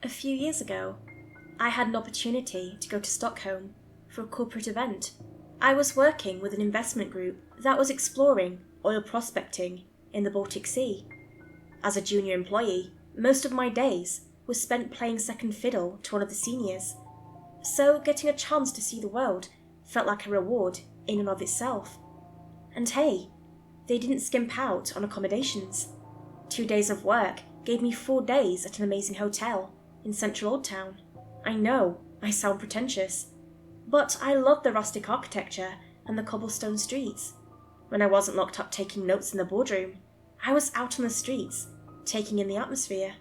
A few years ago, I had an opportunity to go to Stockholm for a corporate event. I was working with an investment group that was exploring oil prospecting in the Baltic Sea. As a junior employee, most of my days were spent playing second fiddle to one of the seniors, so getting a chance to see the world felt like a reward in and of itself. And hey, they didn't skimp out on accommodations. 2 days of work gave me 4 days at an amazing hotel in central Old Town. I know I sound pretentious, but I loved the rustic architecture and the cobblestone streets. When I wasn't locked up taking notes in the boardroom, I was out on the streets, taking in the atmosphere,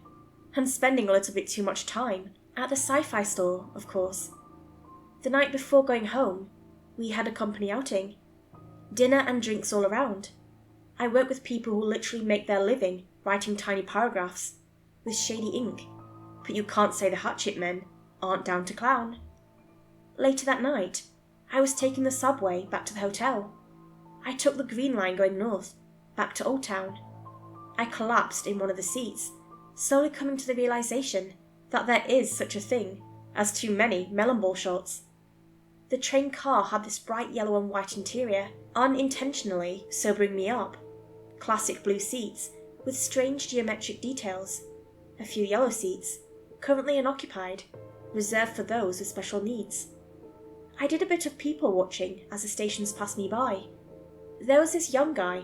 and spending a little bit too much time at the sci-fi store, of course. The night before going home, we had a company outing. Dinner and drinks all around. I work with people who literally make their living writing tiny paragraphs with shady ink, but you can't say the hatchet men aren't down to clown. Later that night, I was taking the subway back to the hotel. I took the Green Line going north, back to Old Town. I collapsed in one of the seats, slowly coming to the realization that there is such a thing as too many melon ball shots. The train car had this bright yellow and white interior, unintentionally sobering me up. Classic blue seats with strange geometric details. A few yellow seats, currently unoccupied, reserved for those with special needs. I did a bit of people watching as the stations passed me by. There was this young guy,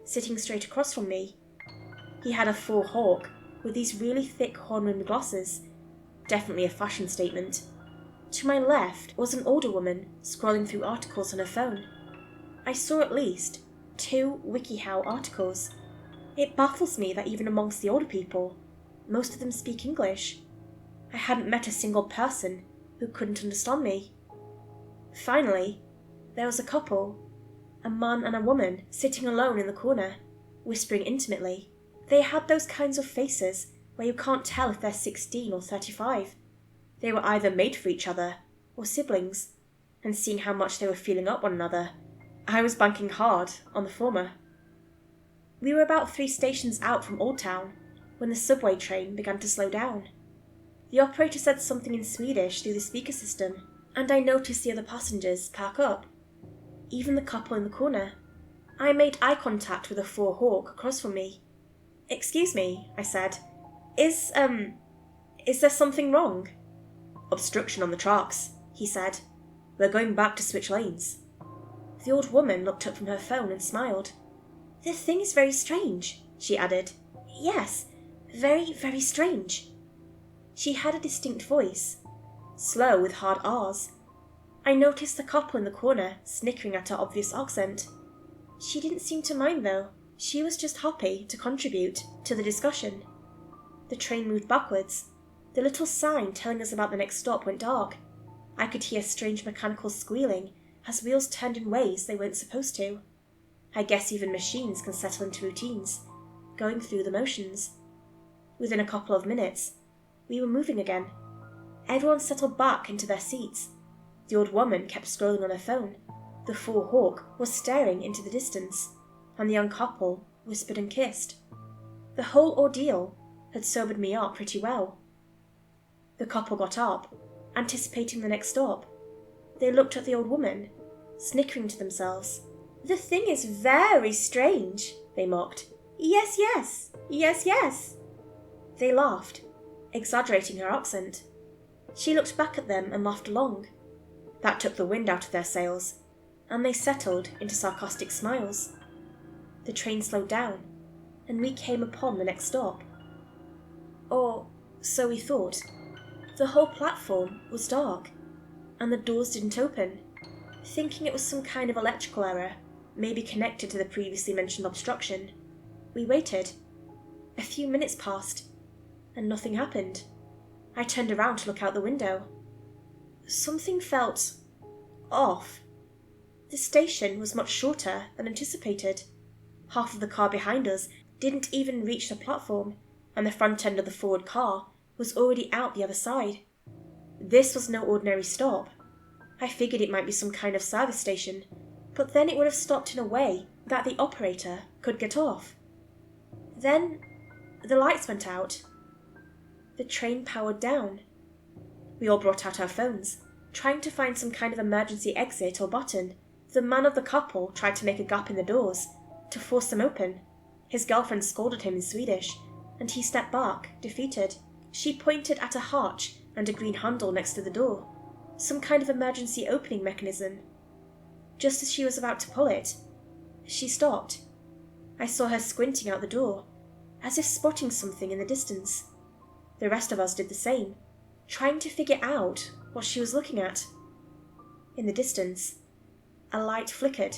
sitting straight across from me. He had a full hawk with these really thick horn-rimmed glasses, definitely a fashion statement. To my left was an older woman scrolling through articles on her phone. I saw at least 2 WikiHow articles. It baffles me that even amongst the older people, most of them speak English. I hadn't met a single person who couldn't understand me. Finally, there was a couple, a man and a woman sitting alone in the corner, whispering intimately. They had those kinds of faces where you can't tell if they're 16 or 35. They were either made for each other or siblings, and seeing how much they were feeling up one another, I was banking hard on the former. We were about 3 stations out from Old Town when the subway train began to slow down. The operator said something in Swedish through the speaker system, and I noticed the other passengers perk up. Even the couple in the corner. I made eye contact with a 4 hawk across from me. "Excuse me," I said. Is there something wrong?" "Obstruction on the tracks," he said. "We're going back to switch lanes." The old woman looked up from her phone and smiled. "The thing is very strange," she added. "Yes, very, very strange." She had a distinct voice, slow with hard R's. I noticed the couple in the corner snickering at her obvious accent. She didn't seem to mind though. She was just happy to contribute to the discussion. The train moved backwards. The little sign telling us about the next stop went dark. I could hear strange mechanical squealing as wheels turned in ways they weren't supposed to. I guess even machines can settle into routines, going through the motions. Within a couple of minutes, we were moving again. Everyone settled back into their seats. The old woman kept scrolling on her phone. The 4 hawk was staring into the distance, and the young couple whispered and kissed. The whole ordeal had sobered me up pretty well. The couple got up, anticipating the next stop. They looked at the old woman, snickering to themselves. "The thing is very strange," they mocked. "Yes, yes, yes, yes." They laughed, exaggerating her accent. She looked back at them and laughed along. That took the wind out of their sails, and they settled into sarcastic smiles. The train slowed down, and we came upon the next stop. Or so we thought. The whole platform was dark, and the doors didn't open. Thinking it was some kind of electrical error, maybe connected to the previously mentioned obstruction, we waited. A few minutes passed, and nothing happened. I turned around to look out the window. Something felt off. The station was much shorter than anticipated. Half of the car behind us didn't even reach the platform, and the front end of the forward car was already out the other side. This was no ordinary stop. I figured it might be some kind of service station, but then it would have stopped in a way that the operator could get off. Then the lights went out. The train powered down. We all brought out our phones, trying to find some kind of emergency exit or button. The man of the couple tried to make a gap in the doors, to force them open. His girlfriend scolded him in Swedish, and he stepped back, defeated. She pointed at a hatch and a green handle next to the door, some kind of emergency opening mechanism. Just as she was about to pull it, she stopped. I saw her squinting out the door, as if spotting something in the distance. The rest of us did the same, trying to figure out what she was looking at. In the distance, a light flickered.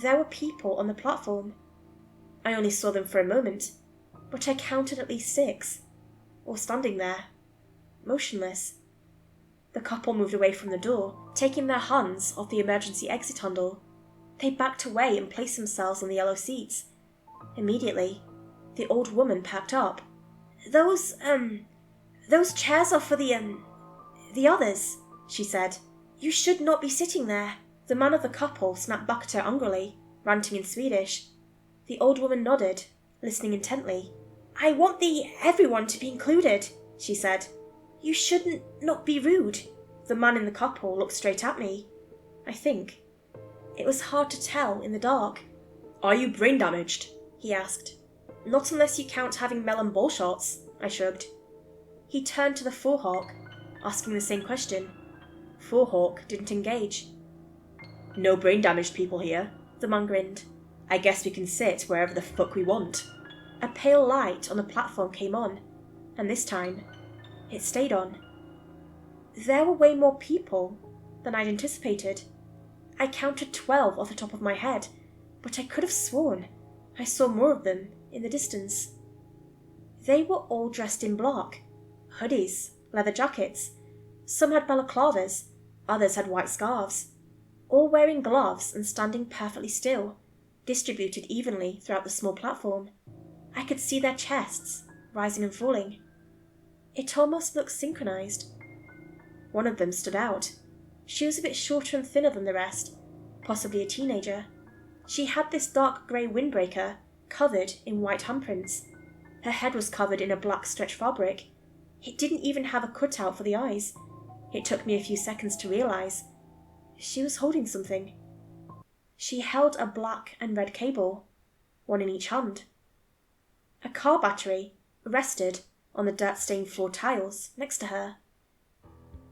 There were people on the platform. I only saw them for a moment, but I counted at least 6, all standing there, motionless. The couple moved away from the door, taking their hands off the emergency exit handle. They backed away and placed themselves on the yellow seats. Immediately, the old woman packed up. Those chairs are for the others, she said. You should not be sitting there. The man of the couple snapped back at her angrily, ranting in Swedish. The old woman nodded, listening intently. I want everyone to be included, she said. You shouldn't not be rude. The man in the couple looked straight at me. I think. It was hard to tell in the dark. Are you brain damaged? He asked. Not unless you count having melon ball shots, I shrugged. He turned to the Forehawk, asking the same question. Forehawk didn't engage. No brain damaged people here, the man grinned. I guess we can sit wherever the fuck we want. A pale light on the platform came on, and this time, it stayed on. There were way more people than I'd anticipated. I counted 12 off the top of my head, but I could have sworn I saw more of them in the distance. They were all dressed in black. Hoodies, leather jackets. Some had balaclavas, others had white scarves. All wearing gloves and standing perfectly still, distributed evenly throughout the small platform. I could see their chests, rising and falling. It almost looked synchronized. One of them stood out. She was a bit shorter and thinner than the rest, possibly a teenager. She had this dark grey windbreaker, covered in white handprints. Her head was covered in a black stretch fabric. It didn't even have a cutout for the eyes. It took me a few seconds to realise. She was holding something. She held a black and red cable, one in each hand. A car battery rested on the dirt-stained floor tiles next to her.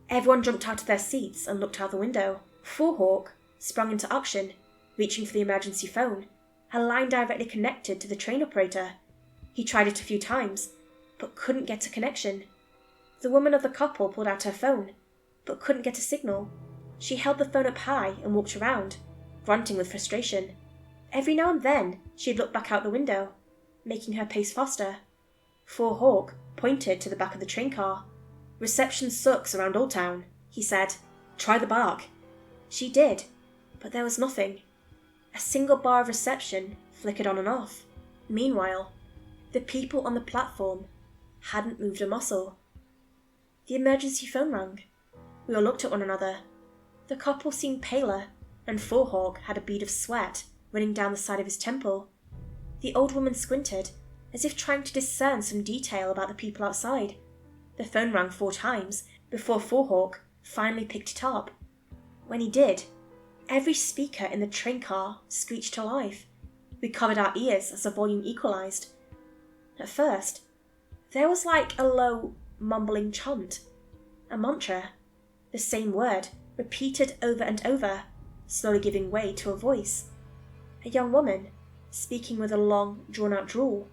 Everyone jumped out of their seats and looked out the window. Forehawk sprung into action, reaching for the emergency phone, a line directly connected to the train operator. He tried it a few times, but couldn't get a connection. The woman of the couple pulled out her phone, but couldn't get a signal. She held the phone up high and walked around, grunting with frustration. Every now and then, she'd look back out the window, making her pace faster. Forehawk pointed to the back of the train car. Reception sucks around Old Town, he said. Try the back. She did, but there was nothing. A single bar of reception flickered on and off. Meanwhile, the people on the platform hadn't moved a muscle. The emergency phone rang. We all looked at one another. The couple seemed paler, and Forehawk had a bead of sweat running down the side of his temple. The old woman squinted, as if trying to discern some detail about the people outside. The phone rang 4 times before Forehawk finally picked it up. When he did, every speaker in the train car screeched to life. We covered our ears as the volume equalised. At first, there was like a low, mumbling chant, a mantra, the same word repeated over and over, slowly giving way to a voice. A young woman, speaking with a long, drawn-out drawl,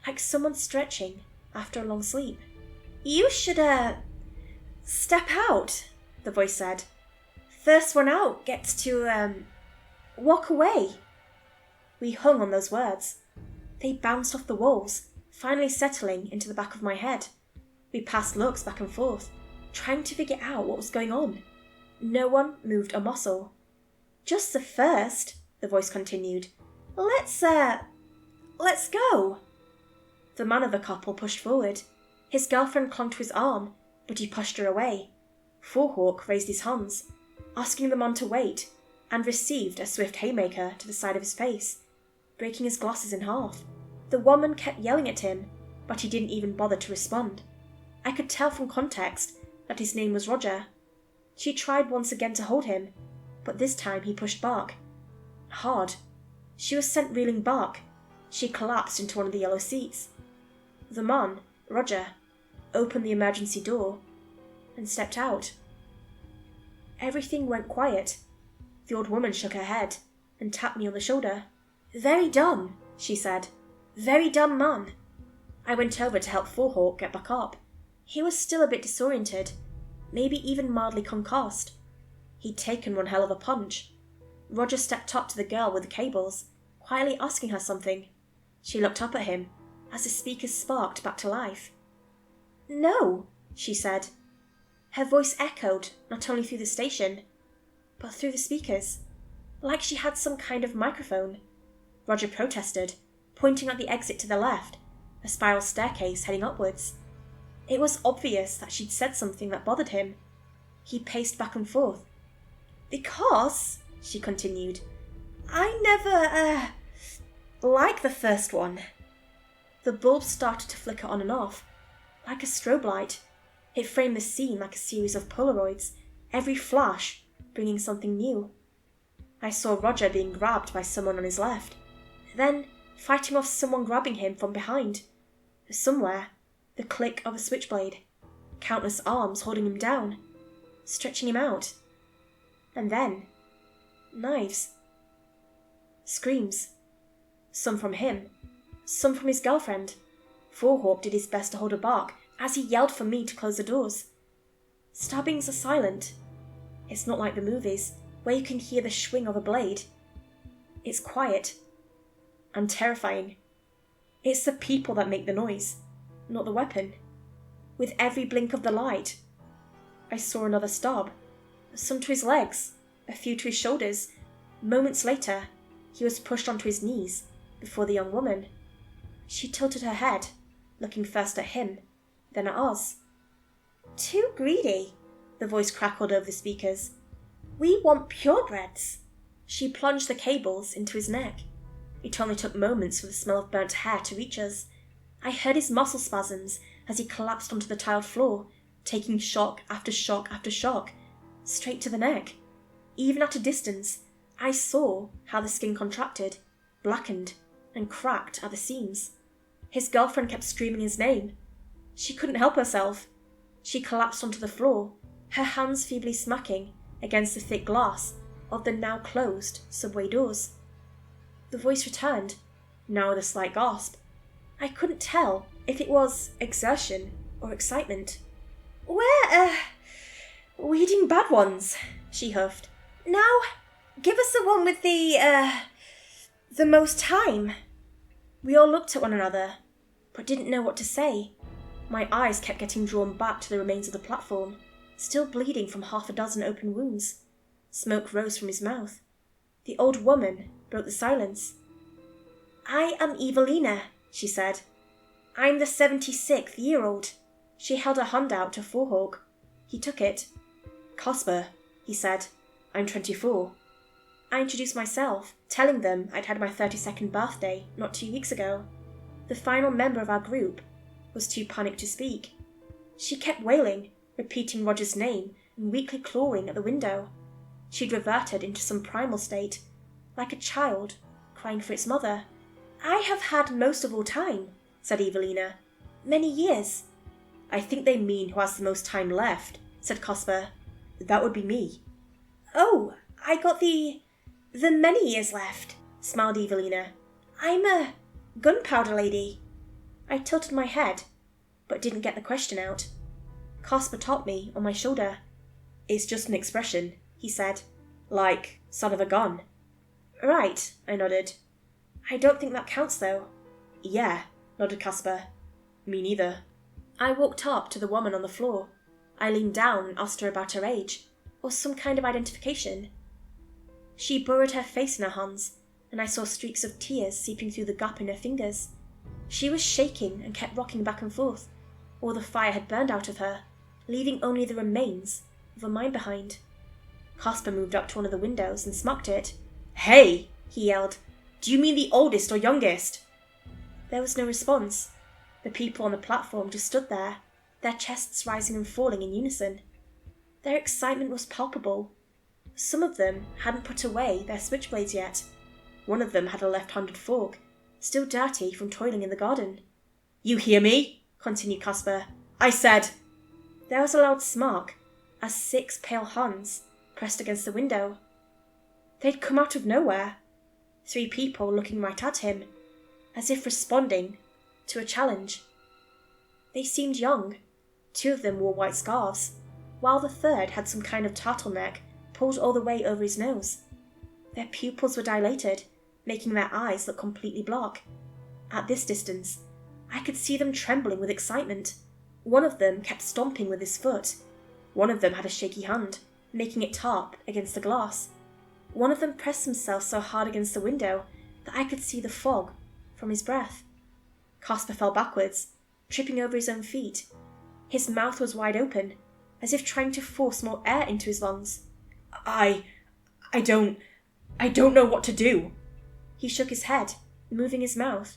like someone stretching after a long sleep. You should, step out, the voice said. First one out gets to, walk away. We hung on those words. They bounced off the walls, finally settling into the back of my head. We passed looks back and forth, trying to figure out what was going on. No one moved a muscle. Just the first, the voice continued. Let's go. The man of the couple pushed forward. His girlfriend clung to his arm, but he pushed her away. Forehawk raised his hands, asking the man to wait, and received a swift haymaker to the side of his face, breaking his glasses in half. The woman kept yelling at him, but he didn't even bother to respond. I could tell from context that his name was Roger. She tried once again to hold him, but this time he pushed back. Hard. She was sent reeling back. She collapsed into one of the yellow seats. The man, Roger, opened the emergency door and stepped out. Everything went quiet. The old woman shook her head and tapped me on the shoulder. "Very dumb," she said. "Very dumb man." I went over to help Forehawk get back up. He was still a bit disoriented, maybe even mildly concussed. He'd taken one hell of a punch. Roger stepped up to the girl with the cables, quietly asking her something. She looked up at him as the speakers sparked back to life. "No," she said. Her voice echoed not only through the station, but through the speakers, like she had some kind of microphone. Roger protested, pointing at the exit to the left, a spiral staircase heading upwards. It was obvious that she'd said something that bothered him. He paced back and forth. "Because," she continued, "I never, like the first one." The bulb started to flicker on and off, like a strobe light. It framed the scene like a series of Polaroids, every flash bringing something new. I saw Roger being grabbed by someone on his left, then fighting off someone grabbing him from behind. Somewhere, the click of a switchblade, countless arms holding him down, stretching him out. And then, knives. Screams. Some from him, some from his girlfriend. Forehawk did his best to hold her back as he yelled for me to close the doors. Stabbings are silent. It's not like the movies, where you can hear the swing of a blade. It's quiet and terrifying. It's the people that make the noise, not the weapon. With every blink of the light, I saw another stab, some to his legs, a few to his shoulders. Moments later, he was pushed onto his knees before the young woman. She tilted her head, looking first at him, then at us. "Too greedy," the voice crackled over the speakers. "We want purebreds." She plunged the cables into his neck. It only took moments for the smell of burnt hair to reach us. I heard his muscle spasms as he collapsed onto the tiled floor, taking shock after shock after shock, straight to the neck. Even at a distance, I saw how the skin contracted, blackened, and cracked at the seams. His girlfriend kept screaming his name. She couldn't help herself. She collapsed onto the floor, her hands feebly smacking against the thick glass of the now closed subway doors. The voice returned, now with a slight gasp. I couldn't tell if it was exertion or excitement. We're eating bad ones," she huffed. "Now, give us the one with the most time." We all looked at one another, but didn't know what to say. My eyes kept getting drawn back to the remains of the platform, still bleeding from half a dozen open wounds. Smoke rose from his mouth. The old woman broke the silence. "I am Evelina," she said. "I'm the 76th-year-old. She held her hand out to Forehawk. He took it. "Casper," he said. "I'm 24. I introduced myself, telling them I'd had my 32nd birthday not 2 weeks ago. The final member of our group was too panicked to speak. She kept wailing, repeating Roger's name and weakly clawing at the window. She'd reverted into some primal state, like a child crying for its mother. "I have had most of all time," said Evelina. "Many years." "I think they mean who has the most time left," said Casper. "That would be me." "Oh, I got the many years left," smiled Evelina. "I'm a gunpowder lady." I tilted my head, but didn't get the question out. Casper tapped me on my shoulder. "It's just an expression," he said. "Like, son of a gun." "Right," I nodded. "I don't think that counts, though." "Yeah," nodded Casper. "Me neither." I walked up to the woman on the floor. I leaned down and asked her about her age, or some kind of identification. She burrowed her face in her hands, and I saw streaks of tears seeping through the gap in her fingers. She was shaking and kept rocking back and forth. All the fire had burned out of her, leaving only the remains of her mind behind. Casper moved up to one of the windows and smacked it. "Hey!" he yelled. "Do you mean the oldest or youngest?" There was no response. The people on the platform just stood there, their chests rising and falling in unison. Their excitement was palpable. Some of them hadn't put away their switchblades yet. One of them had a left-handed fork, still dirty from toiling in the garden. "You hear me?" continued Casper. "I said—" There was a loud smirk as 6 pale hands pressed against the window. They'd come out of nowhere. 3 people looking right at him, as if responding to a challenge. They seemed young. 2 of them wore white scarves, while the third had some kind of turtleneck pulled all the way over his nose. Their pupils were dilated, making their eyes look completely black. At this distance, I could see them trembling with excitement. One of them kept stomping with his foot. One of them had a shaky hand, making it tap against the glass. One of them pressed himself so hard against the window that I could see the fog from his breath. Casper fell backwards, tripping over his own feet. His mouth was wide open, as if trying to force more air into his lungs. I don't know what to do." He shook his head, moving his mouth.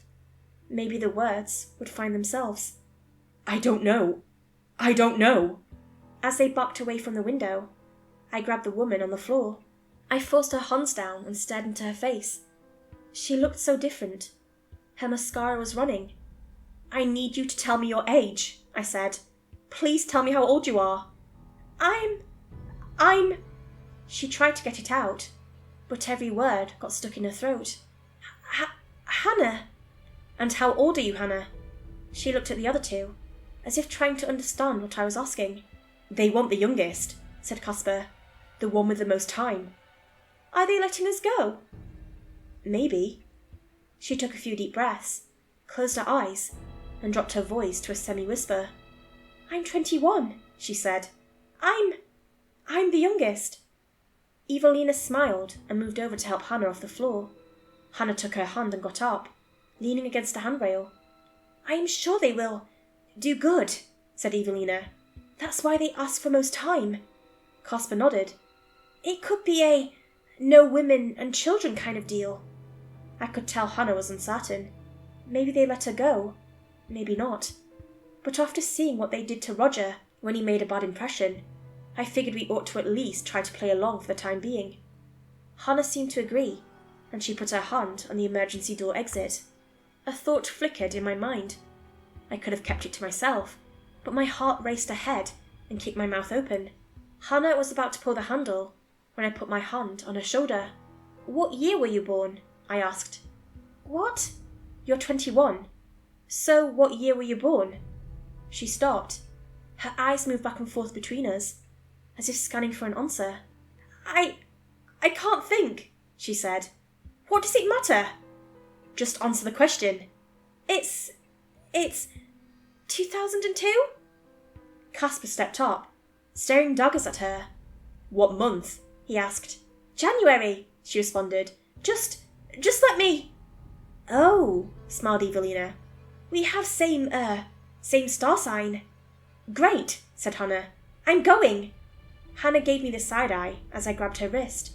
Maybe the words would find themselves. I don't know. As they backed away from the window, I grabbed the woman on the floor. I forced her hands down and stared into her face. She looked so different. Her mascara was running. "I need you to tell me your age," I said. "Please tell me how old you are." I'm... She tried to get it out, but every word got stuck in her throat. Hannah. "And how old are you, Hannah?" She looked at the other 2, as if trying to understand what I was asking. "They want the youngest," said Casper. "The one with the most time." "Are they letting us go?" "Maybe." She took a few deep breaths, closed her eyes, and dropped her voice to a semi-whisper. "I'm 21, she said. I'm the youngest." Evelina smiled and moved over to help Hannah off the floor. Hannah took her hand and got up, leaning against the handrail. "I am sure they will do good," said Evelina. "That's why they ask for most time." Casper nodded. "It could be a no women and children kind of deal." I could tell Hannah was uncertain. Maybe they let her go, maybe not. But after seeing what they did to Roger when he made a bad impression, I figured we ought to at least try to play along for the time being. Hannah seemed to agree, and she put her hand on the emergency door exit. A thought flickered in my mind. I could have kept it to myself, but my heart raced ahead and kicked my mouth open. Hannah was about to pull the handle when I put my hand on her shoulder. "What year were you born?" I asked. "What?" "You're 21. So what year were you born?" She stopped. Her eyes moved back and forth between us, as if scanning for an answer. I can't think," she said. "What does it matter?" "Just answer the question." It's 2002? Casper stepped up, staring daggers at her. "What month?" he asked. "January," she responded. Just let me..." "Oh," smiled Evelina. "We have same star sign." "Great," said Hannah. "I'm going." Hannah gave me the side-eye as I grabbed her wrist.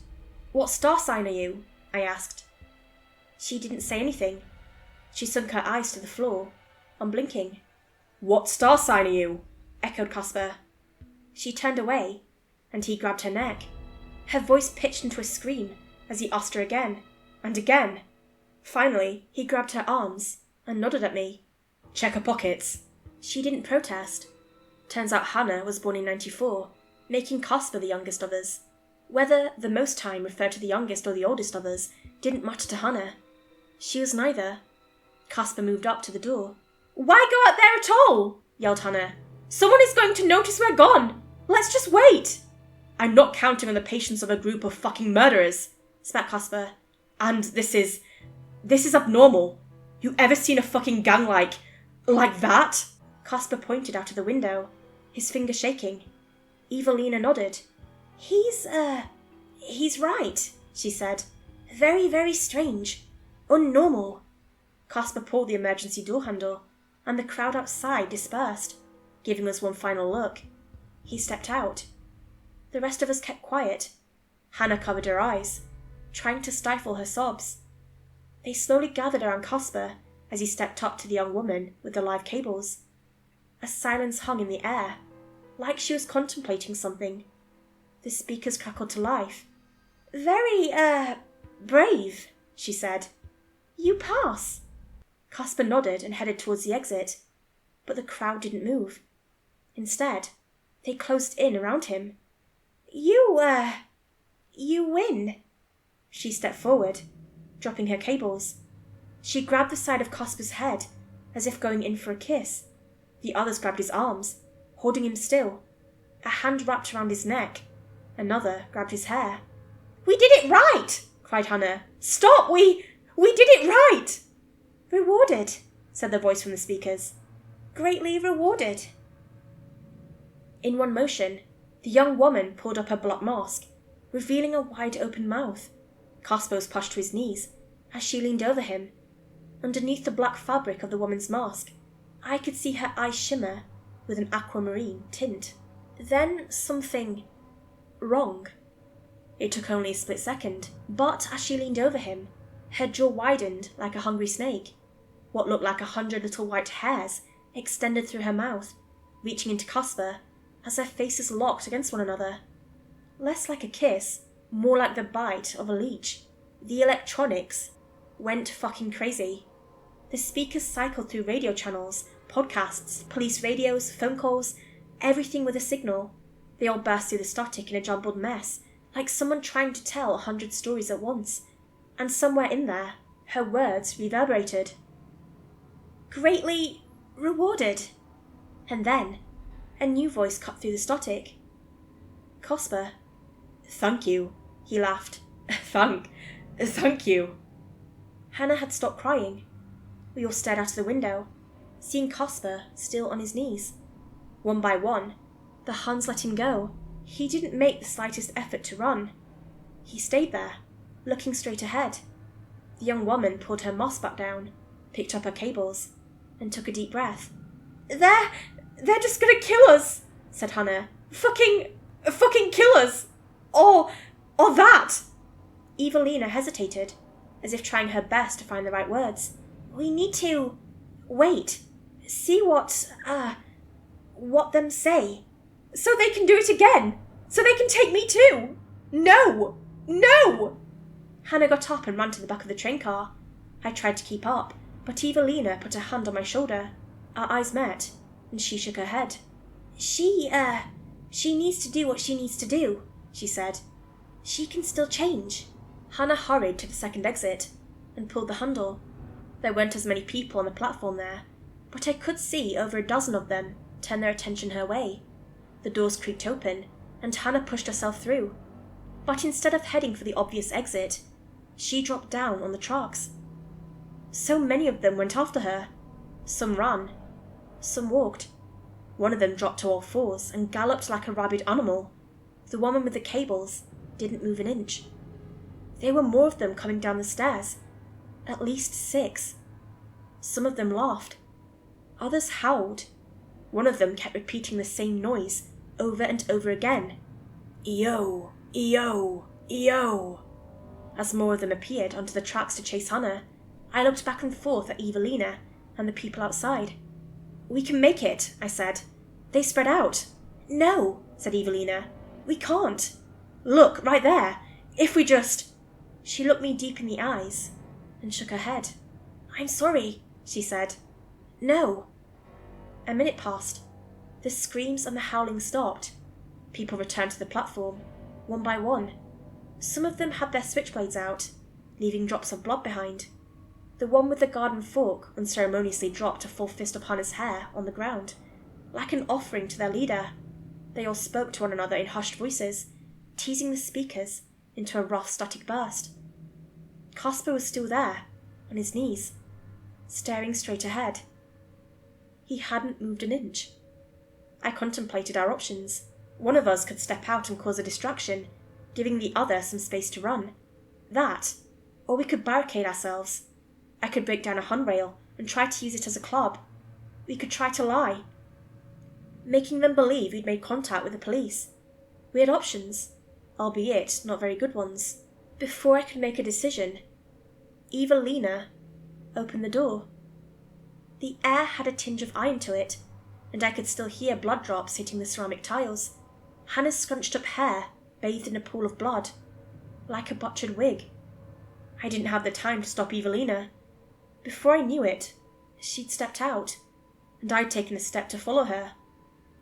"What star sign are you?" I asked. She didn't say anything. She sunk her eyes to the floor, unblinking. "What star sign are you?" echoed Casper. She turned away, and he grabbed her neck. Her voice pitched into a scream as he asked her again, and again. Finally, he grabbed her arms and nodded at me. "Check her pockets." She didn't protest. Turns out Hannah was born in 94, making Casper the youngest of us. Whether the most time referred to the youngest or the oldest of us didn't matter to Hannah. She was neither. Casper moved up to the door. "Why go out there at all?" yelled Hannah. "Someone is going to notice we're gone. Let's just wait." "I'm not counting on the patience of a group of fucking murderers," spat Casper. "And this is abnormal. You ever seen a fucking gang like that?" Casper pointed out of the window, his finger shaking. Evelina nodded. He's right," she said. "Very, very strange. Unnormal." Casper pulled the emergency door handle, and the crowd outside dispersed, giving us one final look. He stepped out. The rest of us kept quiet. Hannah covered her eyes, trying to stifle her sobs. They slowly gathered around Casper as he stepped up to the young woman with the live cables. A silence hung in the air, like she was contemplating something. The speakers crackled to life. "Very, brave," she said. "You pass." Casper nodded and headed towards the exit, but the crowd didn't move. Instead, they closed in around him. You win." She stepped forward, dropping her cables. She grabbed the side of Casper's head, as if going in for a kiss. The others grabbed his arms, holding him still. A hand wrapped around his neck. Another grabbed his hair. "We did it right!" cried Hannah. "Stop! We did it right!" "Rewarded," said the voice from the speakers. "Greatly rewarded." In one motion, the young woman pulled up her black mask, revealing a wide-open mouth. Casper was pushed to his knees as she leaned over him. Underneath the black fabric of the woman's mask, I could see her eyes shimmer with an aquamarine tint. Then something wrong. It took only a split second, but as she leaned over him, her jaw widened like a hungry snake. What looked like 100 little white hairs extended through her mouth, reaching into Casper as their faces locked against one another. Less like a kiss, more like the bite of a leech. The electronics went fucking crazy. The speakers cycled through radio channels, podcasts, police radios, phone calls, everything with a signal. They all burst through the static in a jumbled mess, like someone trying to tell 100 stories at once. And somewhere in there, her words reverberated. "Greatly rewarded." And then, a new voice cut through the static. "Casper." "Thank you," he laughed. Thank you." Hannah had stopped crying. We all stared out of the window, seeing Casper still on his knees. One by one, the Huns let him go. He didn't make the slightest effort to run. He stayed there, looking straight ahead. The young woman pulled her mask back down, picked up her cables, and took a deep breath. They're just gonna kill us," said Hannah. Fucking kill us! Or that!" Evelina hesitated, as if trying her best to find the right words. "We need to wait, see what them say. So they can do it again! So they can take me too! No! No!" Hannah got up and ran to the back of the train car. I tried to keep up, but Evelina put her hand on my shoulder. Our eyes met, and she shook her head. She needs to do what she needs to do," she said. "She can still change." Hannah hurried to the second exit and pulled the handle. There weren't as many people on the platform there, but I could see over a dozen of them turn their attention her way. The doors creaked open, and Hannah pushed herself through. But instead of heading for the obvious exit, she dropped down on the tracks. So many of them went after her. Some ran, some walked. One of them dropped to all fours and galloped like a rabid animal. The woman with the cables didn't move an inch. There were more of them coming down the stairs. At least 6. Some of them laughed. Others howled. One of them kept repeating the same noise over and over again. "Yo, yo, yo." As more of them appeared onto the tracks to chase Hannah, I looked back and forth at Evelina and the people outside. "We can make it," I said. "They spread out." "No," said Evelina. "We can't. Look, right there. If we just—" She looked me deep in the eyes and shook her head. "I'm sorry," she said. "No." A minute passed. The screams and the howling stopped. People returned to the platform, one by one. Some of them had their switchblades out, leaving drops of blood behind. The one with the garden fork unceremoniously dropped a full fist of Hannah's hair on the ground, like an offering to their leader. They all spoke to one another in hushed voices, teasing the speakers into a rough static burst. Casper was still there, on his knees, staring straight ahead. He hadn't moved an inch. I contemplated our options. One of us could step out and cause a distraction, giving the other some space to run. That, or we could barricade ourselves. I could break down a handrail and try to use it as a club. We could try to lie, making them believe we'd made contact with the police. We had options, albeit not very good ones. Before I could make a decision, Evelina opened the door. The air had a tinge of iron to it, and I could still hear blood drops hitting the ceramic tiles. Hannah's scrunched up hair bathed in a pool of blood, like a butchered wig. I didn't have the time to stop Evelina. Before I knew it, she'd stepped out, and I'd taken a step to follow her.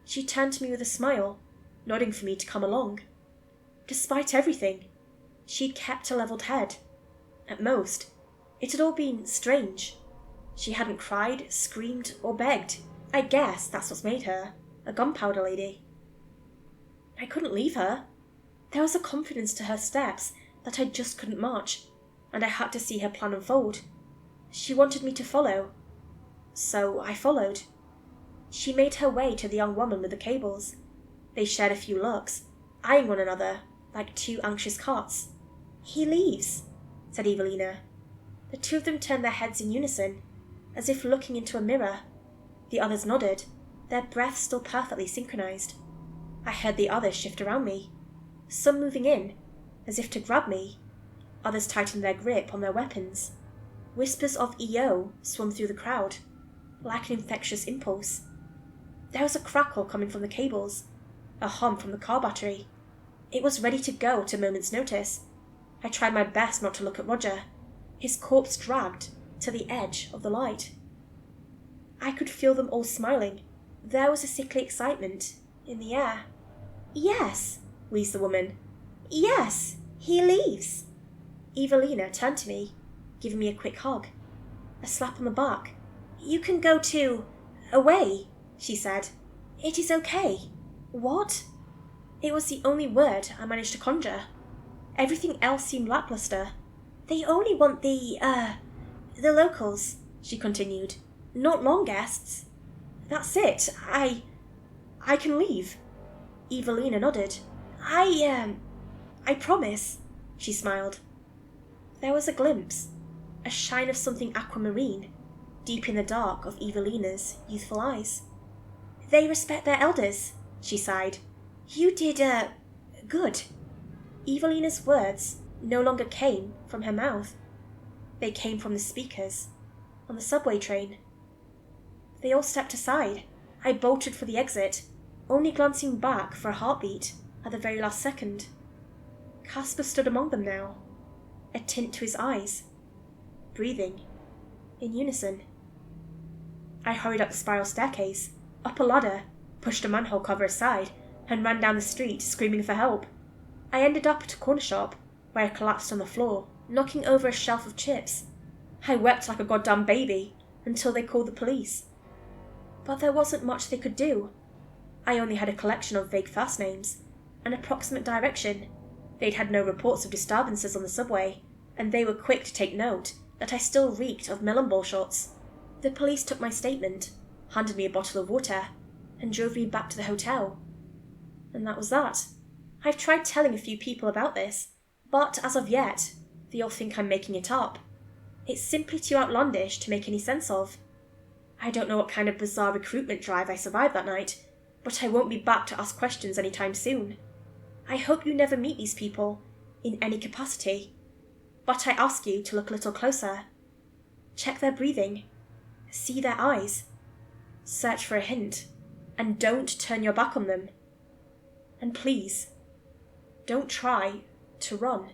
She turned to me with a smile, nodding for me to come along. Despite everything, she'd kept a levelled head. At most, it had all been strange. She hadn't cried, screamed, or begged. I guess that's what's made her a gunpowder lady. I couldn't leave her. There was a confidence to her steps that I just couldn't match, and I had to see her plan unfold. She wanted me to follow, so I followed. She made her way to the young woman with the cables. They shared a few looks, eyeing one another like two anxious cats. "He leaves," said Evelina. The two of them turned their heads in unison, as if looking into a mirror. The others nodded, their breaths still perfectly synchronized. I heard the others shift around me, some moving in, as if to grab me. Others tightened their grip on their weapons. Whispers of EO swung through the crowd, like an infectious impulse. There was a crackle coming from the cables, a hum from the car battery. It was ready to go at a moment's notice. I tried my best not to look at Roger, his corpse dragged to the edge of the light. I could feel them all smiling. There was a sickly excitement in the air. "Yes," wheezed the woman. "Yes, he leaves." Evelina turned to me, giving me a quick hug, a slap on the back. "You can go away," she said. "It is okay." What? It was the only word I managed to conjure. Everything else seemed lackluster. "They only want the locals," she continued. "Not long guests." "That's it. I can leave." Evelina nodded. I promise," she smiled. There was a glimpse, a shine of something aquamarine, deep in the dark of Evelina's youthful eyes. "They respect their elders," she sighed. "You did, good." Evelina's words no longer came from her mouth. They came from the speakers on the subway train. They all stepped aside. I bolted for the exit, only glancing back for a heartbeat at the very last second. Casper stood among them now, a tint to his eyes, breathing in unison. I hurried up the spiral staircase, up a ladder, pushed a manhole cover aside, and ran down the street, screaming for help. I ended up at a corner shop, where I collapsed on the floor, knocking over a shelf of chips. I wept like a goddamn baby, until they called the police. But there wasn't much they could do. I only had a collection of vague first names, an approximate direction. They'd had no reports of disturbances on the subway, and they were quick to take note that I still reeked of melon ball shots. The police took my statement, handed me a bottle of water, and drove me back to the hotel. And that was that. I've tried telling a few people about this, but as of yet, they all think I'm making it up. It's simply too outlandish to make any sense of. I don't know what kind of bizarre recruitment drive I survived that night, but I won't be back to ask questions anytime soon. I hope you never meet these people, in any capacity, but I ask you to look a little closer. Check their breathing, see their eyes, search for a hint, and don't turn your back on them. And please, don't try to run.